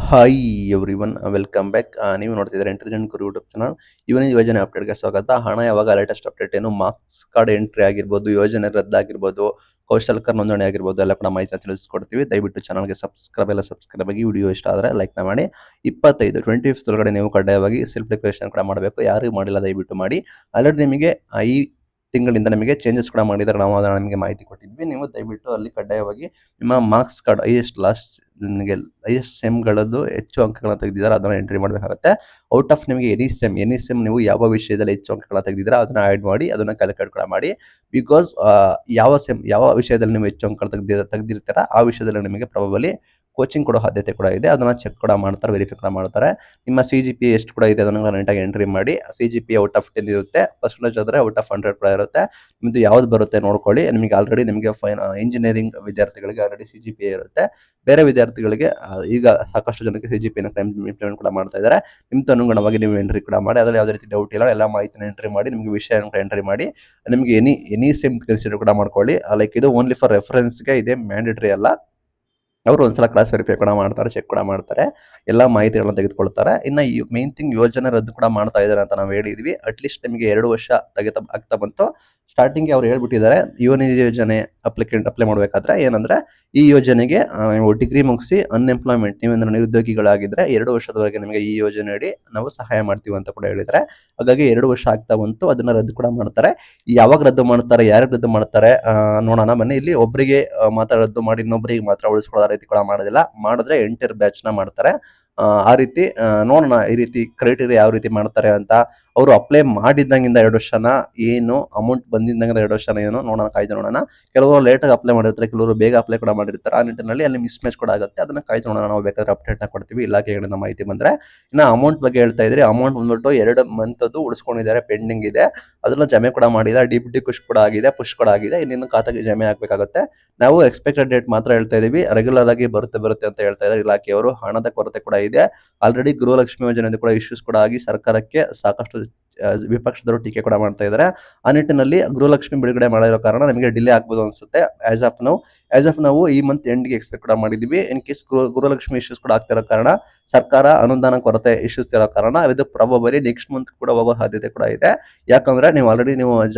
Hi everyone welcome back. ನೀವು ನೋಡ್ತಿದ್ದಾರೆ intelligent ಗುರು YouTube channel. ಇವನ ಯೋಜನೆ ಅಪ್ಡೇಟ್ಗೆ ಸ್ವಾಗತ. ಹಣ ಯಾವಾಗ ಲೇಟೆಸ್ಟ್ ಅಪ್ಡೇಟ್ ಏನು ಮಾರ್ಕ್ಸ್ ಕಾರ್ಡ್ ಎಂಟ್ರಿ ಆಗಿರ್ಬೋದು, ಯೋಜನೆ ರದ್ದಾಗಿರ್ಬೋದು, ಕೌಶಲ್ಕರ್ ನೋಂದಣಿ ಆಗಿರ್ಬೋದು, ಎಲ್ಲ ಕೂಡ ಮಾಹಿತಿ ತಿಳಿಸ್ಕೊಡ್ತೀವಿ. ದಯವಿಟ್ಟು ಚಾನಲ್ಗೆ ಸಬ್ಸ್ಕ್ರೈಬ್ ಆಗಿ. ವಿಡಿಯೋ ಇಷ್ಟ ಆದರೆ ಲೈಕ್ನ ಮಾಡಿ. 25 ಒಳಗಡೆ ನೀವು ಕಡ್ಡಾಯವಾಗಿ ಸೆಲ್ಫ್ ಡಿಕ್ಲರೇಷನ್ ಕೂಡ ಮಾಡಬೇಕು. ಯಾರು ಮಾಡಿಲ್ಲ ದಯವಿಟ್ಟು ಮಾಡಿ. ಆಲ್ರೆಡಿ ನಿಮಗೆ ಈ ತಿಂಗಳಿಂದ ನಿಮಗೆ ಚೇಂಜಸ್ ಕೂಡ ಮಾಡಿದರೆ ನಾವು ಅದನ್ನು ನಿಮಗೆ ಮಾಹಿತಿ ಕೊಟ್ಟಿದ್ವಿ. ನೀವು ದಯವಿಟ್ಟು ಅಲ್ಲಿ ಕಡ್ಡಾಯವಾಗಿ ನಿಮ್ಮ ಮಾರ್ಕ್ಸ್ ಕಾರ್ಡ್ ನಿಮಗೆ ಐಎಸ್ಟ್ ಸೆಮ್ಗಳದ್ದು ಹೆಚ್ಚು ಅಂಕಗಳನ್ನ ತೆಗೆದಿದ್ದಾರೆ ಅದನ್ನು ಎಂಟ್ರಿ ಮಾಡಬೇಕಾಗುತ್ತೆ. ಔಟ್ ಆಫ್ ನಿಮಗೆ ಎನಿ ಸೆಮ್ ನೀವು ಯಾವ ವಿಷಯದಲ್ಲಿ ಹೆಚ್ಚು ಅಂಕಗಳನ್ನ ತೆಗೆದಿದ್ದೀರಾ ಅದನ್ನ ಆ್ಯಡ್ ಮಾಡಿ ಅದನ್ನು ಕ್ಯಾಲ್ಕುಲೇಟ್ ಕೂಡ ಮಾಡಿ. ಬಿಕಾಸ್ ಯಾವ ವಿಷಯದಲ್ಲಿ ನೀವು ಹೆಚ್ಚು ಅಂಕ ತೆಗೆದಿರ್ತೀರಾ ಆ ವಿಷಯದಲ್ಲಿ ನಿಮಗೆ ಪ್ರಾಬಬಲಿ ಕೋಚಿಂಗ್ ಕೊಡೋ ಸಾಧ್ಯತೆ ಕೂಡ ಇದೆ. ಅದನ್ನ ಚೆಕ್ ಕೂಡ ಮಾಡ್ತಾರೆ, ವೆರಿಫೈ ಕೂಡ ಮಾಡ್ತಾರೆ. ನಿಮ್ಮ CGPA ಎಷ್ಟು ಕೂಡ ಇದೆ ಅದನ್ನು ನೀಟಾಗಿ ಎಂಟ್ರಿ ಮಾಡಿ. CGPA ಔಟ್ ಆಫ್ 10 ಇರುತ್ತೆ, ಪರ್ಸೆಂಟೇಜ್ ಆದರೆ ಔಟ್ ಆಫ್ 100 ಕೂಡ ಇರುತ್ತೆ. ನಿಮ್ಮದು ಯಾವ್ದು ಬರುತ್ತೆ ನೋಡ್ಕೊಳ್ಳಿ. ನಿಮಗೆ ಆಲ್ರೆಡಿ ನಿಮಗೆ ಇಂಜಿನಿಯರಿಂಗ್ ವಿದ್ಯಾರ್ಥಿಗಳಿಗೆ ಆಲ್ರೆಡಿ CGPA ಇರುತ್ತೆ. ಬೇರೆ ವಿದ್ಯಾರ್ಥಿಗಳಿಗೆ ಈಗ ಸಾಕಷ್ಟು ಜನಕ್ಕೆ CGPA ಇಂಪ್ಲಿಮೆಂಟ್ ಕೂಡ ಮಾಡ್ತಾ ಇದ್ದಾರೆ. ನಿಮ್ಗೆ ಅನುಗುಣವಾಗಿ ನೀವು ಎಂಟ್ರಿ ಕೂಡ ಮಾಡಿ. ಅದರಲ್ಲಿ ಯಾವುದೇ ರೀತಿ ಡೌಟ್ ಇಲ್ಲ, ಎಲ್ಲ ಮಾಹಿತಿನ ಎಂಟ್ರಿ ಮಾಡಿ, ನಿಮಗೆ ವಿಷಯ ಎಂಟ್ರಿ ಮಾಡಿ. ನಿಮಗೆ ಎನಿ ಸೇಮ್ ಕನ್ಸಿಡರ್ ಕೂಡ ಮಾಡ್ಕೊಳ್ಳಿ. ಲೈಕ್ ಇದು ಓನ್ಲಿ ಫಾರ್ ರೆಫರೆನ್ಸ್ಗೆ ಇದೆ, ಮ್ಯಾಂಡೇಟರಿ ಅಲ್ಲ. ಅವರು ಒಂದ್ಸಲ ಕ್ಲಾಸ್ ವೆರಿಫೈ ಕೂಡ ಮಾಡ್ತಾರೆ, ಚೆಕ್ ಕೂಡ ಮಾಡ್ತಾರೆ, ಎಲ್ಲ ಮಾಹಿತಿಗಳನ್ನ ತೆಗೆದುಕೊಳ್ತಾರೆ. ಇನ್ನು ಈ ಮೇನ್ ಥಿಂಗ್ ಯೋಜನೆ ರದ್ದು ಕೂಡ ಮಾಡ್ತಾ ಇದ್ದಾರೆ ಅಂತ ನಾವು ಹೇಳಿದ್ವಿ. ಅಟ್ಲೀಸ್ಟ್ ನಿಮಗೆ 2 ವರ್ಷ ಆಗ್ತಾ ಬಂತು. ಸ್ಟಾರ್ಟಿಂಗ್ ಅವ್ರು ಹೇಳ್ಬಿಟ್ಟಿದ್ದಾರೆ ಯೋಜನೆ ಅಪ್ಲೈ ಮಾಡಬೇಕಾದ್ರೆ ಏನಂದ್ರೆ ಈ ಯೋಜನೆಗೆ ನೀವು ಡಿಗ್ರಿ ಮುಗಿಸಿ ಅನ್ಎಂಪ್ಲಾಯ್ಮೆಂಟ್ ನೀವೇಂದ್ರೆ ನಿರುದ್ಯೋಗಿಗಳಾಗಿದ್ರೆ 2 ವರ್ಷದವರೆಗೆ ನಿಮಗೆ ಈ ಯೋಜನೆ ಅಡಿ ನಾವು ಸಹಾಯ ಮಾಡ್ತೀವಿ ಅಂತ ಕೂಡ ಹೇಳಿದ್ದಾರೆ. ಹಾಗಾಗಿ 2 ವರ್ಷ ಆಗ್ತಾ ಬಂತು, ಅದನ್ನ ರದ್ದು ಕೂಡ ಮಾಡ್ತಾರೆ. ಯಾವಾಗ ರದ್ದು ಮಾಡ್ತಾರೆ, ಯಾರು ರದ್ದು ಮಾಡ್ತಾರೆ ನೋಡೋಣ ಬನ್ನಿ. ಇಲ್ಲಿ ಒಬ್ಬರಿಗೆ ಮಾತ್ರ ರದ್ದು ಮಾಡಿ ಇನ್ನೊಬ್ಬರಿಗೆ ಮಾತ್ರ ಉಳಿಸ್ಕೊಳ್ಳೋ ರೀತಿ ಕೂಡ ಮಾಡೋದಿಲ್ಲ. ಮಾಡಿದ್ರೆ ಎಂಟೈರ್ ಬ್ಯಾಚ್ ನ ಮಾಡ್ತಾರೆ. ಆ ರೀತಿ ನೋಡೋಣ ಈ ರೀತಿ ಕ್ರೈಟೀರಿಯಾ ಯಾವ ರೀತಿ ಮಾಡ್ತಾರೆ ಅಂತ. ಅವರು ಅಪ್ಲೈ ಮಾಡಿದ್ದಂಗಿಂದ 2 ವರ್ಷನ ಏನು ಅಮೌಂಟ್ ಬಂದಿದ್ದಂಗಿಂದ 2 ವರ್ಷನ ಏನು ನೋಡೋಣ, ಕಾಯ್ದು ನೋಡೋಣ. ಕೆಲವರು ಲೇಟಾಗಿ ಅಪ್ಲೈ ಮಾಡಿರ್ತಾರೆ, ಕೆಲವರು ಬೇಗ ಅಪ್ಲೈ ಕೂಡ ಮಾಡಿರ್ತಾರೆ. ಆ ನಿಟ್ಟಿನಲ್ಲಿ ಅಲ್ಲಿ ಮಿಸ್ ಮ್ಯಾಚ್ ಕೂಡ ಆಗುತ್ತೆ. ಅದನ್ನ ಕಾಯ್ದು ನೋಡೋಣ, ನಾವು ಬೇಕಾದ್ರೆ ಅಪ್ಡೇಟ್ ಕೊಡ್ತೀವಿ ಇಲಾಖೆಗಳಿಂದ ಮಾಹಿತಿ ಬಂದ್ರೆ. ಇನ್ನು ಅಮೌಂಟ್ ಬಗ್ಗೆ ಹೇಳ್ತಾ ಇದ್ರಿ, ಅಮೌಂಟ್ ಬಂದ್ಬಿಟ್ಟು 2 ಮಂತ್ ಉಳಿಸ್ಕೊಂಡಿದ್ದಾರೆ, ಪೆಂಡಿಂಗ್ ಇದೆ. ಅದನ್ನ ಜಮೆ ಕೂಡ ಮಾಡಿಲ್ಲ. DBT ಪುಷ್ ಕೂಡ ಆಗಿದೆ, ಇನ್ನೇನು ಖಾತೆಗೆ ಜಮೆ ಆಗ್ಬೇಕಾಗುತ್ತೆ. ನಾವು ಎಕ್ಸ್ಪೆಕ್ಟೆಡ್ ಡೇಟ್ ಮಾತ್ರ ಹೇಳ್ತಾ ಇದೀವಿ. ರೆಗ್ಯುಲರ್ ಆಗಿ ಬರುತ್ತೆ ಅಂತ ಹೇಳ್ತಾ ಇದ್ದಾರೆ ಇಲಾಖೆಯವರು. ಹಣದ ಕೊರತೆ ಕೂಡ ಇದೆ. ಆಲ್ರೆಡಿ ಗೃಹಲಕ್ಷ್ಮಿ ಯೋಜನೆ ಕೂಡ ಇಶ್ಯೂಸ್ ಕೂಡ ಆಗಿ ಸರ್ಕಾರಕ್ಕೆ ಸಾಕಷ್ಟು ವಿಪಕ್ಷದವರು ಟೀಕೆ ಕೂಡ ಮಾಡ್ತಾ ಇದ್ದಾರೆ. ಆ ನಿಟ್ಟಿನಲ್ಲಿ ಗೃಹಲಕ್ಷ್ಮಿ ಬಿಡುಗಡೆ ಮಾಡಿರೋ ಕಾರಣ ನಮಗೆ ಡಿಲೇ ಆಗ್ಬೋದು ಅನ್ಸುತ್ತೆ. ಆಸ್ ಆಫ್ ನಾವು ಈ ಮಂತ್ ಎಂಡ್ಗೆ ಎಕ್ಸ್ಪೆಕ್ಟ್ ಕೂಡ ಮಾಡಿದ್ವಿ. ಇನ್ ಕೇಸ್ ಗೃಹಲಕ್ಷ್ಮಿ ಇಶ್ಯೂಸ್ ಕೂಡ ಆಗ್ತಿರೋ ಕಾರಣ, ಸರ್ಕಾರ ಅನುದಾನ ಕೊರತೆ ಇಶ್ಯೂಸ್ ಇರೋ ಕಾರಣ ಇದು ಪ್ರಾಬಬಲಿ ನೆಕ್ಸ್ಟ್ ಮಂತ್ ಕೂಡ ಹೋಗೋ ಸಾಧ್ಯತೆ ಕೂಡ ಇದೆ. ಯಾಕಂದ್ರೆ ನೀವು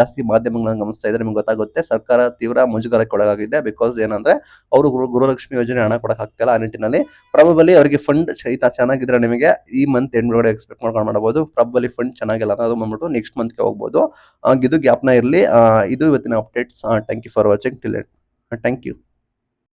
ಜಾಸ್ತಿ ಮಾಧ್ಯಮಗಳನ್ನ ಗಮನಿಸ್ತಾ ಇದ್ರೆ ನಿಮ್ಗೆ ಗೊತ್ತಾಗುತ್ತೆ ಸರ್ಕಾರ ತೀವ್ರ ಮುಜುಗರಕ್ಕೆ ಒಳಗಾಗಿದೆ. ಬಿಕಾಸ್ ಏನಂದ್ರೆ ಅವರು ಗೃಹಲಕ್ಷ್ಮಿ ಯೋಜನೆ ಹಣ ಕೊಡಕ್ ಆಗ್ತಿಲ್ಲ. ಆ ನಿಟ್ಟಿನಲ್ಲಿ ಪ್ರಾಬಬಲಿ ಅವರಿಗೆ ಫಂಡ್ ಚೆನ್ನಾಗಿದ್ರೆ ನಿಮಗೆ ಈ ಮಂತ್ ಎಂಡ್ ಒಳಗಡೆ ಎಕ್ಸ್ಪೆಕ್ಟ್ ಮಾಡಬಹುದು. ಪ್ರಾಬಬಲಿ ಫಂಡ್ ಚೆನ್ನಾಗಿಲ್ಲ ಅದು ಬಂದ್ಬಿಟ್ಟು ನೆಕ್ಸ್ಟ್ ಮಂತ್ಗೆ ಹೋಗ್ಬೋದು. ಇದು ಗ್ಯಾಪ್ನ ಇರಲಿ. ಇದು ಇವತ್ತಿನ updates. Thank you for watching till end. Thank you.